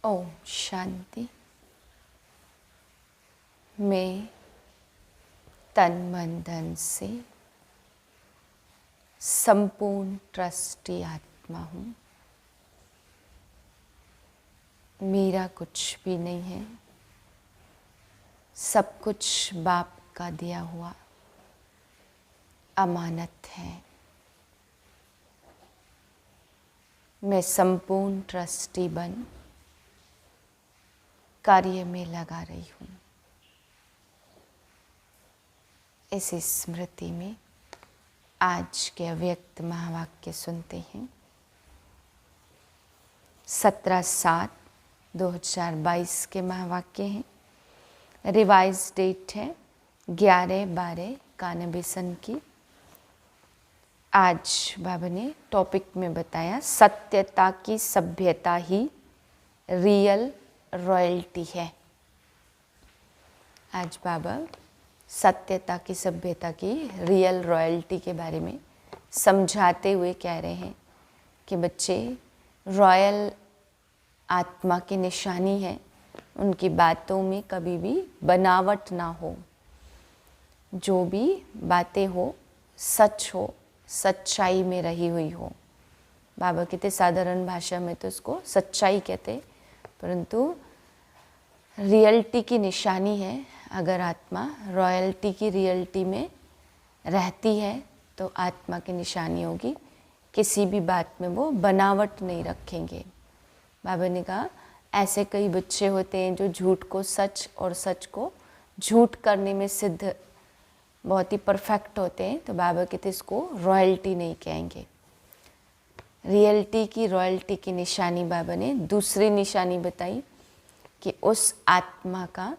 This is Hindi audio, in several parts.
ओम शांति। मैं तन मन धन से संपूर्ण ट्रस्टी आत्मा हूँ। मेरा कुछ भी नहीं है, सब कुछ बाप का दिया हुआ अमानत है। मैं संपूर्ण ट्रस्टी बन कार्य में लगा रही हूँ। इस स्मृति में आज के अव्यक्त महावाक्य सुनते हैं। 17/7/2022 के महावाक्य हैं। रिवाइज डेट है 11/12 की। आज बाबा ने टॉपिक में बताया सत्यता की सभ्यता ही रियल रॉयल्टी है। आज बाबा सत्यता की सभ्यता की रियल रॉयल्टी के बारे में समझाते हुए कह रहे हैं कि बच्चे रॉयल आत्मा की निशानी है, उनकी बातों में कभी भी बनावट ना हो। जो भी बातें हो सच हो, सच्चाई में रही हुई हो। बाबा कहते साधारण भाषा में तो उसको सच्चाई कहते, परंतु रियलिटी की निशानी है। अगर आत्मा रॉयल्टी की रियलिटी में रहती है तो आत्मा की निशानी होगी। किसी भी बात में वो बनावट नहीं रखेंगे। बाबा ने कहा ऐसे कई बच्चे होते हैं जो झूठ को सच और सच को झूठ करने में सिद्ध बहुत ही परफेक्ट होते हैं, तो बाबा कहते इसको रॉयल्टी नहीं कहेंगे। रियलिटी की रॉयल्टी की निशानी बाबा ने दूसरी निशानी बताई कि उस आत्मा का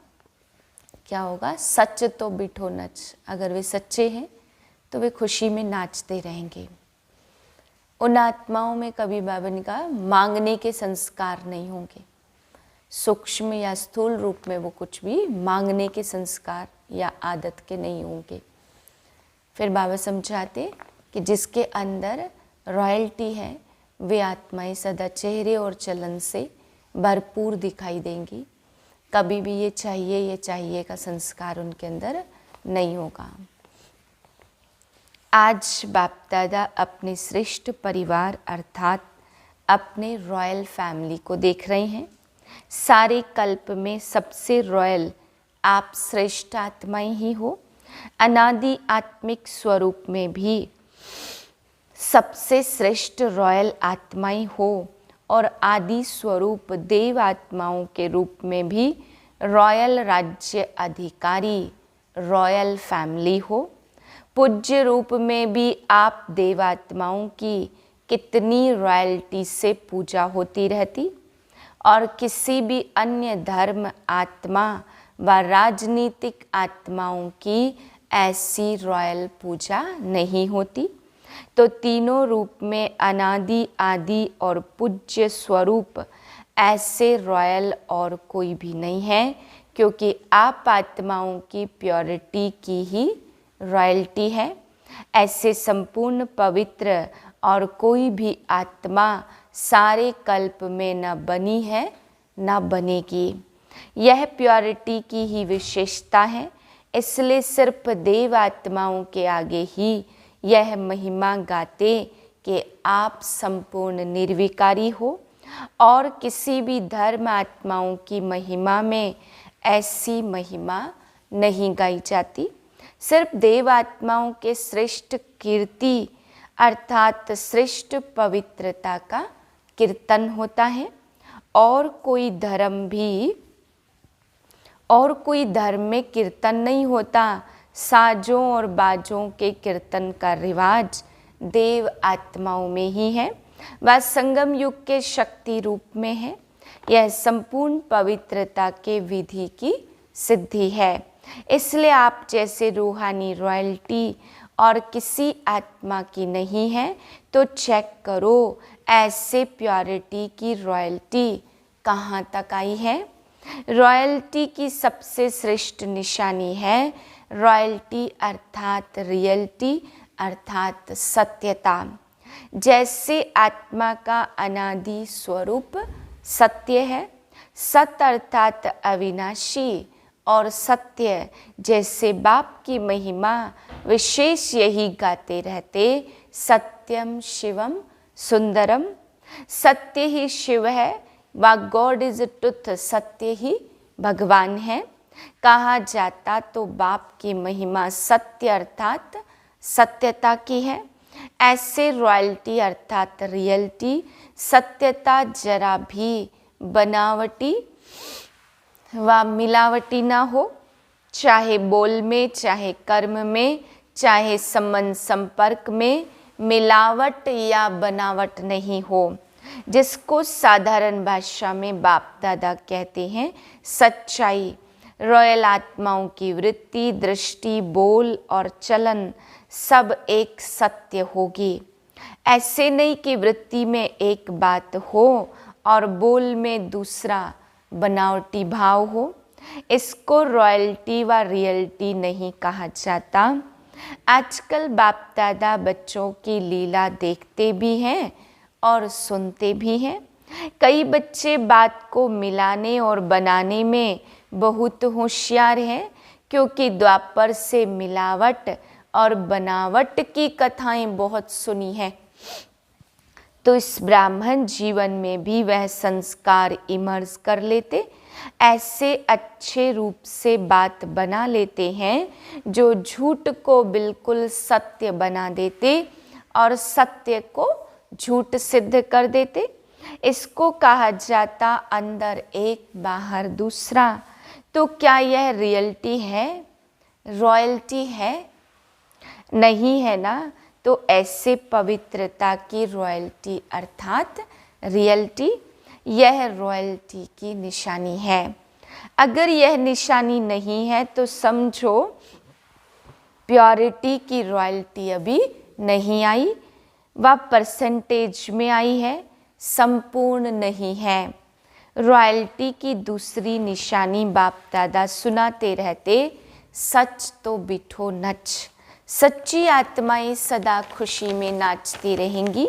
क्या होगा, सच तो बिठो नच। अगर वे सच्चे हैं तो वे खुशी में नाचते रहेंगे। उन आत्माओं में कभी बाबा ने कहा मांगने के संस्कार नहीं होंगे। सूक्ष्म या स्थूल रूप में वो कुछ भी मांगने के संस्कार या आदत के नहीं होंगे। फिर बाबा समझाते कि जिसके अंदर रॉयल्टी है वे आत्माएं सदा चेहरे और चलन से भरपूर दिखाई देंगी। कभी भी ये चाहिए का संस्कार उनके अंदर नहीं होगा। आज बाप दादा अपने श्रेष्ठ परिवार अर्थात अपने रॉयल फैमिली को देख रहे हैं। सारे कल्प में सबसे रॉयल आप श्रेष्ठ आत्माएं ही हो। अनादि आत्मिक स्वरूप में भी सबसे श्रेष्ठ रॉयल आत्माएं हो और आदि स्वरूप देव आत्माओं के रूप में भी रॉयल राज्य अधिकारी रॉयल फैमिली हो। पूज्य रूप में भी आप देवात्माओं की कितनी रॉयल्टी से पूजा होती रहती और किसी भी अन्य धर्म आत्मा व राजनीतिक आत्माओं की ऐसी रॉयल पूजा नहीं होती। तो तीनों रूप में अनादि आदि और पूज्य स्वरूप ऐसे रॉयल और कोई भी नहीं है, क्योंकि आप आत्माओं की प्योरिटी की ही रॉयल्टी है। ऐसे संपूर्ण पवित्र और कोई भी आत्मा सारे कल्प में न बनी है न बनेगी। यह प्योरिटी की ही विशेषता है। इसलिए सिर्फ देव आत्माओं के आगे ही यह महिमा गाते कि आप संपूर्ण निर्विकारी हो और किसी भी धर्म आत्माओं की महिमा में ऐसी महिमा नहीं गाई जाती। सिर्फ देव आत्माओं के श्रेष्ठ कीर्ति अर्थात श्रेष्ठ पवित्रता का कीर्तन होता है और कोई धर्म में कीर्तन नहीं होता। साजों और बाजों के कीर्तन का रिवाज देव आत्माओं में ही है। वह संगम युग के शक्ति रूप में है। यह संपूर्ण पवित्रता के विधि की सिद्धि है। इसलिए आप जैसे रूहानी रॉयल्टी और किसी आत्मा की नहीं है, तो चेक करो ऐसे प्योरिटी की रॉयल्टी कहाँ तक आई है। रॉयल्टी की सबसे श्रेष्ठ निशानी है रॉयल्टी अर्थात रियलिटी अर्थात सत्यता। जैसे आत्मा का अनादि स्वरूप सत्य है, सत अर्थात अविनाशी और सत्य जैसे बाप की महिमा विशेष यही गाते रहते। सत्यम शिवम सुंदरम, सत्य ही शिव है व गॉड इज ट्रुथ, सत्य ही भगवान है। कहा जाता तो बाप की महिमा सत्य अर्थात सत्यता की है। ऐसे रॉयल्टी अर्थात रियलिटी, सत्यता जरा भी बनावटी व मिलावटी ना हो, चाहे बोल में, चाहे कर्म में, चाहे संबंध संपर्क में मिलावट या बनावट नहीं हो, जिसको साधारण भाषा में बाप दादा कहते हैं सच्चाई। रॉयल आत्माओं की वृत्ति, दृष्टि, बोल और चलन सब एक सत्य होगी। ऐसे नहीं कि वृत्ति में एक बात हो और बोल में दूसरा बनावटी भाव हो। इसको रॉयल्टी व रियलिटी नहीं कहा जाता। आजकल बाप दादा बच्चों की लीला देखते भी हैं और सुनते भी हैं। कई बच्चे बात को मिलाने और बनाने में बहुत होशियार हैं, क्योंकि द्वापर से मिलावट और बनावट की कथाएं बहुत सुनी हैं। तो इस ब्राह्मण जीवन में भी वह संस्कार इमर्ज कर लेते, ऐसे अच्छे रूप से बात बना लेते हैं जो झूठ को बिल्कुल सत्य बना देते और सत्य को झूठ सिद्ध कर देते। इसको कहा जाता अंदर एक बाहर दूसरा। तो क्या यह रियलिटी है, रॉयल्टी है? नहीं है ना। तो ऐसे पवित्रता की रॉयल्टी अर्थात रियलिटी, यह रॉयल्टी की निशानी है। अगर यह निशानी नहीं है तो समझो प्योरिटी की रॉयल्टी अभी नहीं आई, वह परसेंटेज में आई है, संपूर्ण नहीं है। रॉयल्टी की दूसरी निशानी बाप दादा सुनाते रहते, सच तो बिठो नच। सच्ची आत्माएं सदा खुशी में नाचती रहेंगी।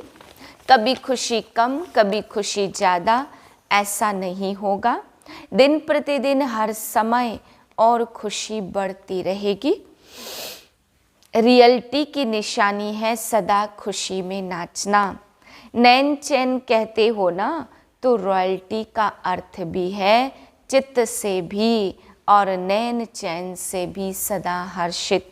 कभी खुशी कम, कभी खुशी ज़्यादा, ऐसा नहीं होगा। दिन प्रतिदिन हर समय और खुशी बढ़ती रहेगी। रियलिटी की निशानी है सदा खुशी में नाचना। नैन चैन कहते हो ना, तो रॉयल्टी का अर्थ भी है चित्त से भी और नैन चैन से भी सदा हर्षित।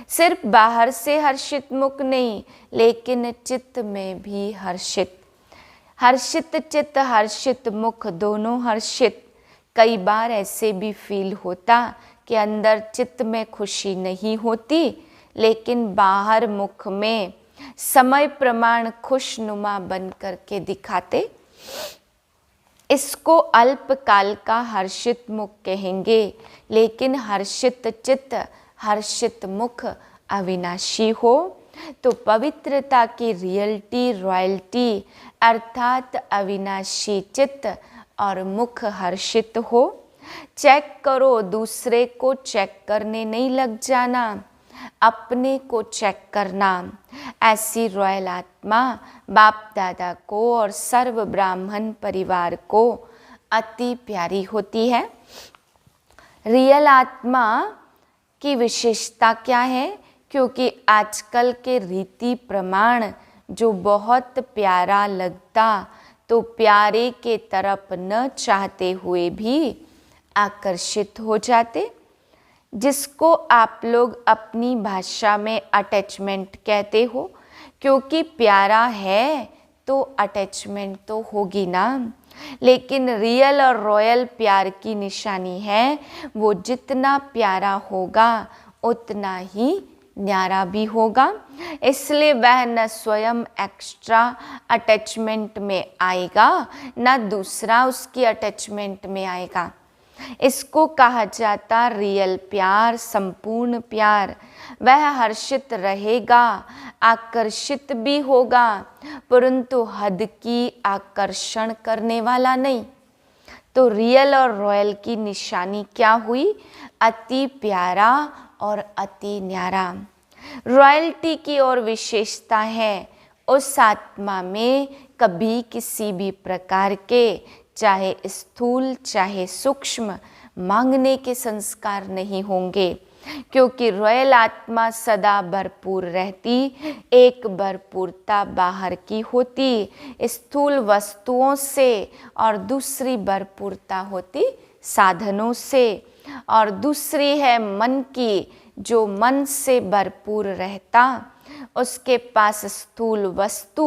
सिर्फ बाहर से हर्षित मुख नहीं, लेकिन चित्त में भी हर्षित। हर्षित चित्त, हर्षित मुख, दोनों हर्षित। कई बार ऐसे भी फील होता कि अंदर चित्त में खुशी नहीं होती, लेकिन बाहर मुख में समय प्रमाण खुशनुमा बन करके दिखाते। इसको अल्पकाल का हर्षित मुख कहेंगे, लेकिन हर्षित चित्त, हर्षित मुख अविनाशी हो। तो पवित्रता की रियलिटी, रॉयल्टी अर्थात अविनाशी चित्त और मुख हर्षित हो। चेक करो, दूसरे को चेक करने नहीं लग जाना, अपने को चेक करना। ऐसी रॉयल आत्मा बाप दादा को और सर्व ब्राह्मण परिवार को अति प्यारी होती है। रियल आत्मा की विशेषता क्या है? क्योंकि आजकल के रीति प्रमाण जो बहुत प्यारा लगता, तो प्यारे के तरफ न चाहते हुए भी आकर्षित हो जाते, जिसको आप लोग अपनी भाषा में अटैचमेंट कहते हो। क्योंकि प्यारा है तो अटैचमेंट तो होगी ना। लेकिन रियल और रॉयल प्यार की निशानी है, वो जितना प्यारा होगा उतना ही न्यारा भी होगा। इसलिए वह न स्वयं एक्स्ट्रा अटैचमेंट में आएगा, न दूसरा उसकी अटैचमेंट में आएगा। इसको कहा जाता रियल प्यार, संपूर्ण प्यार। वह हर्षित रहेगा, आकर्षित भी होगा, परंतु हद की आकर्षण करने वाला नहीं। तो रियल और रॉयल की निशानी क्या हुई? अति प्यारा और अति न्यारा। रॉयल्टी की और विशेषता है, उस आत्मा में कभी किसी भी प्रकार के चाहे स्थूल चाहे सूक्ष्म, मांगने के संस्कार नहीं होंगे, क्योंकि रॉयल आत्मा सदा भरपूर रहती, एक भरपूरता बाहर की होती स्थूल वस्तुओं से और दूसरी भरपूरता होती साधनों से, और दूसरी है मन की। जो मन से भरपूर रहता उसके पास स्थूल वस्तु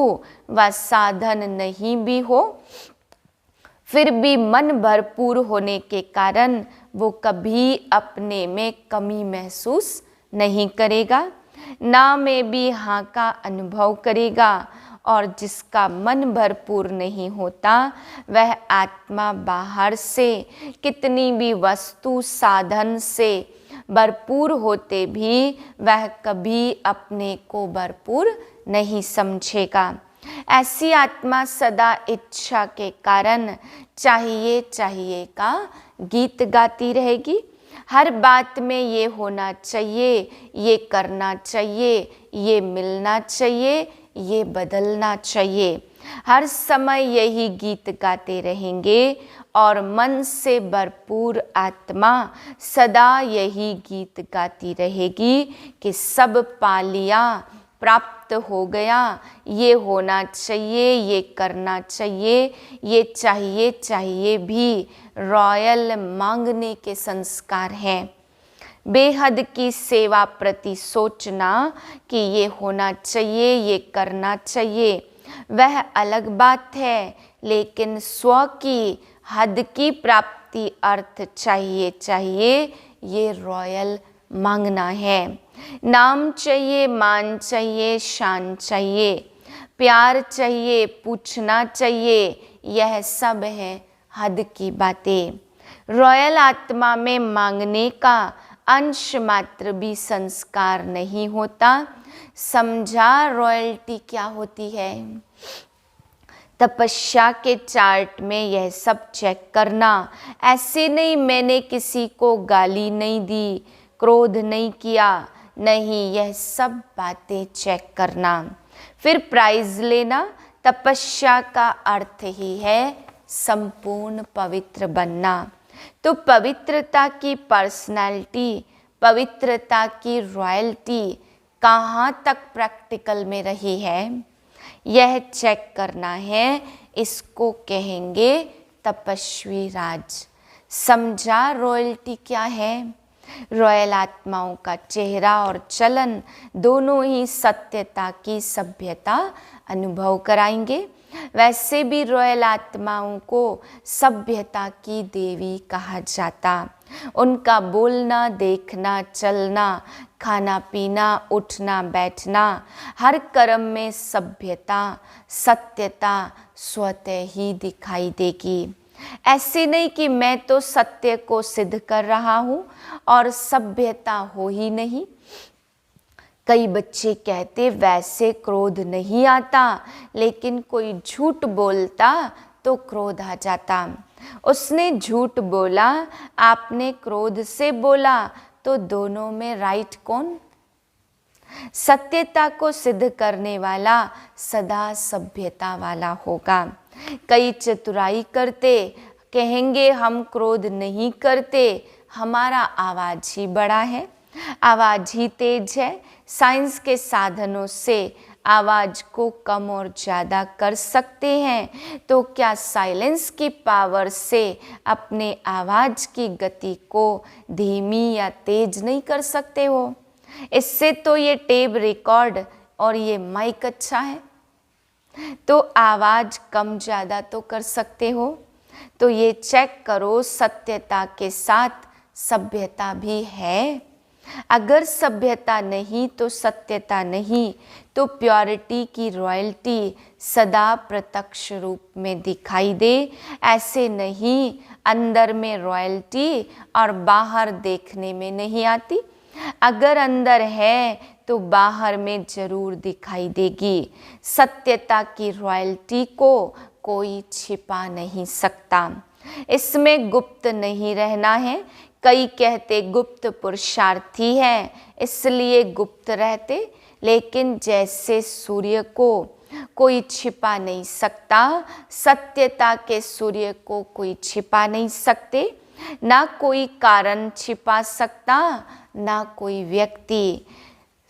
व साधन नहीं भी हो, फिर भी मन भरपूर होने के कारण वो कभी अपने में कमी महसूस नहीं करेगा, ना में भी हाँ का अनुभव करेगा। और जिसका मन भरपूर नहीं होता वह आत्मा बाहर से कितनी भी वस्तु साधन से भरपूर होते भी वह कभी अपने को भरपूर नहीं समझेगा। ऐसी आत्मा सदा इच्छा के कारण चाहिए चाहिए का गीत गाती रहेगी। हर बात में ये होना चाहिए, ये करना चाहिए, ये मिलना चाहिए, ये बदलना चाहिए। हर समय यही गीत गाते रहेंगे और मन से भरपूर आत्मा सदा यही गीत गाती रहेगी कि सब पा लिया, प्राप्त हो गया, ये होना चाहिए, ये करना चाहिए, ये चाहिए चाहिए भी रॉयल मांगने के संस्कार हैं। बेहद की सेवा प्रति सोचना कि ये होना चाहिए, ये करना चाहिए, वह अलग बात है, लेकिन स्व की हद की प्राप्ति अर्थ चाहिए चाहिए ये रॉयल मांगना है। नाम चाहिए, मान चाहिए, शान चाहिए, प्यार चाहिए, पूछना चाहिए, यह सब है हद की बातें। रॉयल आत्मा में मांगने का अंश मात्र भी संस्कार नहीं होता। समझा रॉयल्टी क्या होती है? तपस्या के चार्ट में यह सब चेक करना। ऐसे नहीं मैंने किसी को गाली नहीं दी, क्रोध नहीं किया, नहीं, यह सब बातें चेक करना, फिर प्राइज लेना। तपस्या का अर्थ ही है संपूर्ण पवित्र बनना। तो पवित्रता की पर्सनैलिटी, पवित्रता की रॉयल्टी कहाँ तक प्रैक्टिकल में रही है, यह चेक करना है। इसको कहेंगे तपस्वी राज। समझा रॉयल्टी क्या है? रॉयल आत्माओं का चेहरा और चलन दोनों ही सत्यता की सभ्यता अनुभव कराएंगे। वैसे भी रॉयल आत्माओं को सभ्यता की देवी कहा जाता। उनका बोलना, देखना, चलना, खाना पीना, उठना बैठना, हर कर्म में सभ्यता, सत्यता स्वतः ही दिखाई देगी। ऐसे नहीं कि मैं तो सत्य को सिद्ध कर रहा हूँ और सभ्यता हो ही नहीं। कई बच्चे कहते वैसे क्रोध नहीं आता, लेकिन कोई झूठ बोलता तो क्रोध आ जाता। उसने झूठ बोला, आपने क्रोध से बोला, तो दोनों में राइट कौन? सत्यता को सिद्ध करने वाला सदा सभ्यता वाला होगा। कई चतुराई करते कहेंगे हम क्रोध नहीं करते, हमारा आवाज ही बड़ा है, आवाज ही तेज है। साइंस के साधनों से आवाज को कम और ज़्यादा कर सकते हैं, तो क्या साइलेंस की पावर से अपने आवाज की गति को धीमी या तेज नहीं कर सकते हो? इससे तो ये टेप रिकॉर्ड और ये माइक अच्छा है, तो आवाज कम ज़्यादा तो कर सकते हो। तो ये चेक करो, सत्यता के साथ सभ्यता भी है। अगर सभ्यता नहीं तो सत्यता नहीं, तो प्योरिटी की रॉयल्टी सदा प्रत्यक्ष रूप में दिखाई दे। ऐसे नहीं अंदर में रॉयल्टी और बाहर देखने में नहीं आती। अगर अंदर है तो बाहर में जरूर दिखाई देगी। सत्यता की रॉयल्टी को कोई छिपा नहीं सकता, इसमें गुप्त नहीं रहना है। कई कहते गुप्त पुरुषार्थी है इसलिए गुप्त रहते, लेकिन जैसे सूर्य को कोई छिपा नहीं सकता। सत्यता के सूर्य को कोई छिपा नहीं सकते। ना कोई कारण छिपा सकता, ना कोई व्यक्ति।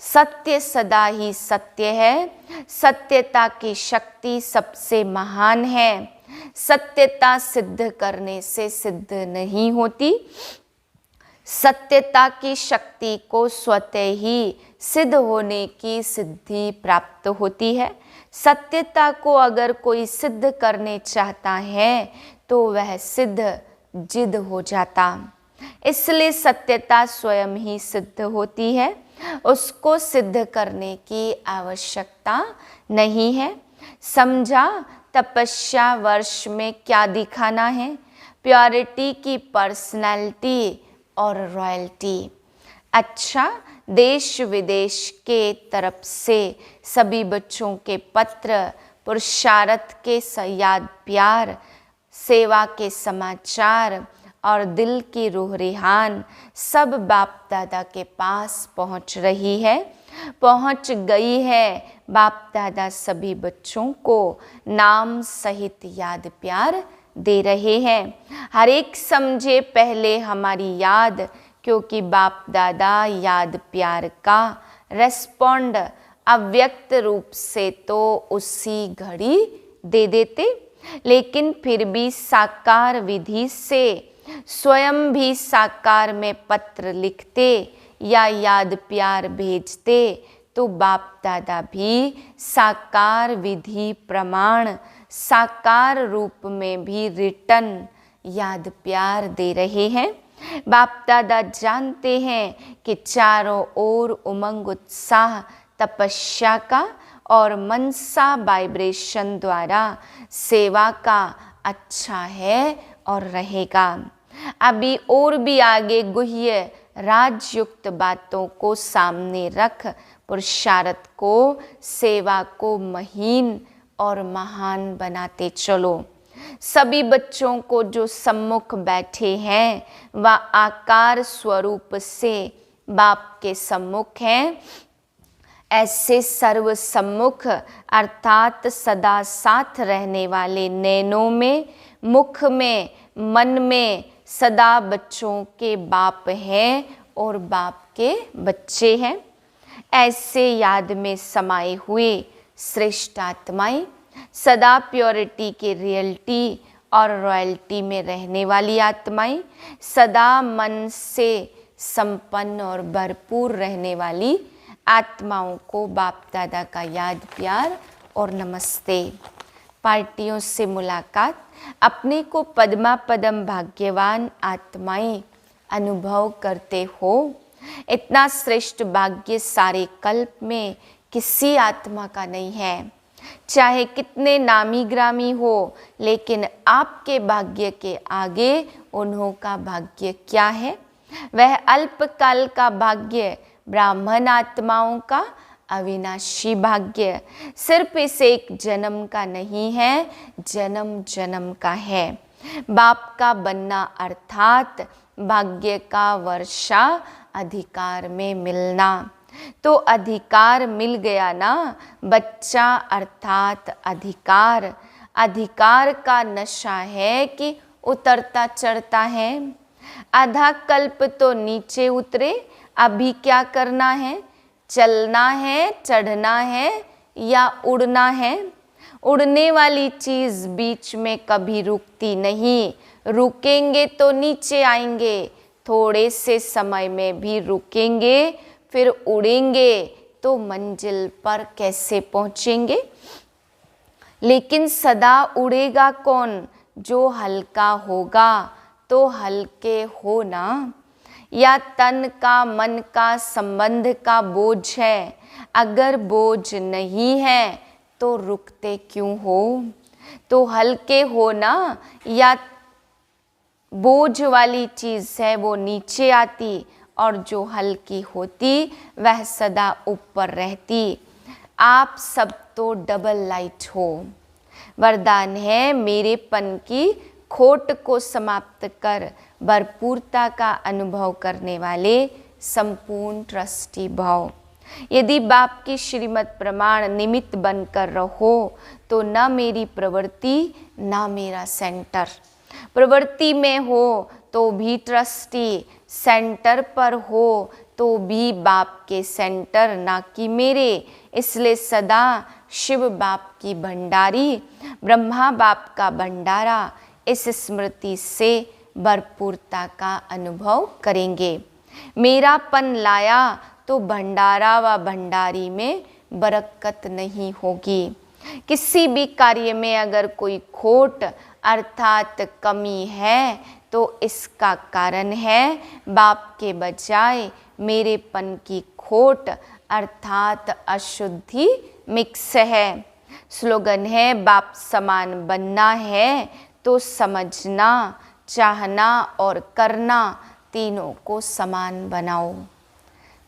सत्य सदा ही सत्य है। सत्यता की शक्ति सबसे महान है। सत्यता सिद्ध करने से सिद्ध नहीं होती। सत्यता की शक्ति को स्वतः ही सिद्ध होने की सिद्धि प्राप्त होती है। सत्यता को अगर कोई सिद्ध करने चाहता है तो वह सिद्ध जिद हो जाता। इसलिए सत्यता स्वयं ही सिद्ध होती है, उसको सिद्ध करने की आवश्यकता नहीं है। समझा? तपस्या वर्ष में क्या दिखाना है? प्योरिटी की पर्सनैलिटी और रॉयल्टी। अच्छा, देश विदेश के तरफ से सभी बच्चों के पत्र, पुरुषार्थ के याद प्यार, सेवा के समाचार और दिल की रूह रिहान सब बाप दादा के पास पहुंच रही है, पहुंच गई है। बाप दादा सभी बच्चों को नाम सहित याद प्यार दे रहे हैं। हर एक समझे पहले हमारी याद, क्योंकि बाप दादा याद प्यार का रेस्पॉन्ड अव्यक्त रूप से तो उसी घड़ी दे देते, लेकिन फिर भी साकार विधि से स्वयं भी साकार में पत्र लिखते या याद प्यार भेजते तो बाप दादा भी साकार विधि प्रमाण साकार रूप में भी रिटर्न याद प्यार दे रहे हैं। बाप दादा जानते हैं कि चारों ओर उमंग उत्साह तपस्या का और मनसा वाइब्रेशन द्वारा सेवा का अच्छा है और रहेगा। अभी और भी आगे गुह्य राजयुक्त बातों को सामने रख पुरुषार्थ को, सेवा को महीन और महान बनाते चलो। सभी बच्चों को जो सम्मुख बैठे हैं वह आकार स्वरूप से बाप के सम्मुख हैं। ऐसे सर्व सम्मुख अर्थात सदा साथ रहने वाले नैनों में, मुख में, मन में सदा बच्चों के बाप हैं और बाप के बच्चे हैं। ऐसे याद में समाये हुए श्रेष्ठ आत्माएं, सदा प्योरिटी के रियलिटी और रॉयल्टी में रहने वाली आत्माएं, सदा मन से संपन्न और भरपूर रहने वाली आत्माओं को बाप दादा का याद प्यार और नमस्ते। पार्टियों से मुलाकात, अपने को पद्मा पदम भाग्यवान आत्माएं अनुभव करते हो। इतना श्रेष्ठ भाग्य सारे कल्प में किसी आत्मा का नहीं है। चाहे कितने नामी ग्रामी हो, लेकिन आपके भाग्य के आगे उन्हों का भाग्य क्या है? वह अल्पकाल का भाग्य ब्राह्मण आत्माओं का अविनाशी भाग्य सिर्फ इस एक जन्म का नहीं है, जन्म जन्म का है। बाप का बनना अर्थात भाग्य का वर्षा अधिकार में मिलना। तो अधिकार मिल गया ना, बच्चा अर्थात अधिकार। अधिकार का नशा है कि उतरता चढ़ता है। आधा कल्प तो नीचे उतरे, अभी क्या करना है? चलना है, चढ़ना है या उड़ना है? उड़ने वाली चीज बीच में कभी रुकती नहीं। रुकेंगे तो नीचे आएंगे, थोड़े से समय में भी रुकेंगे, फिर उड़ेंगे तो मंजिल पर कैसे पहुंचेंगे? लेकिन सदा उड़ेगा कौन? जो हल्का होगा। तो हल्के हो ना। या तन का मन का संबंध का बोझ है? अगर बोझ नहीं है तो रुकते क्यों हो? तो हल्के हो ना। या बोझ वाली चीज है वो नीचे आती और जो हल्की होती वह सदा ऊपर रहती। आप सब तो डबल लाइट हो। वरदान है मेरेपन की खोट को समाप्त कर भरपूरता का अनुभव करने वाले संपूर्ण ट्रस्टी भाव। यदि बाप की श्रीमत प्रमाण निमित्त बनकर रहो तो न मेरी प्रवृत्ति न मेरा सेंटर। प्रवृत्ति में हो तो भी ट्रस्टी, सेंटर पर हो तो भी बाप के सेंटर ना कि मेरे। इसलिए सदा शिव बाप की भंडारी, ब्रह्मा बाप का भंडारा, इस स्मृति से भरपूरता का अनुभव करेंगे। मेरापन लाया तो भंडारा व भंडारी में बरकत नहीं होगी। किसी भी कार्य में अगर कोई खोट अर्थात कमी है तो इसका कारण है बाप के बजाय मेरेपन की खोट अर्थात अशुद्धि मिक्स है। स्लोगन है, बाप समान बनना है तो समझना, चाहना और करना तीनों को समान बनाओ।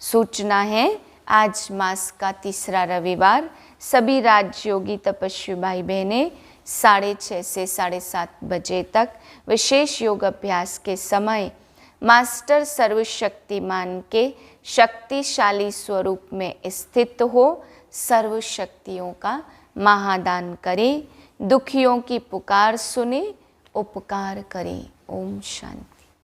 सूचना है, आज मास का तीसरा रविवार सभी राजयोगी तपस्वी भाई बहनें 6:30 से 7:30 बजे तक विशेष योग अभ्यास के समय मास्टर सर्वशक्तिमान के शक्तिशाली स्वरूप में स्थित हो सर्व शक्तियों का महादान करें, दुखियों की पुकार सुने, उपकार करें। ओम शांति।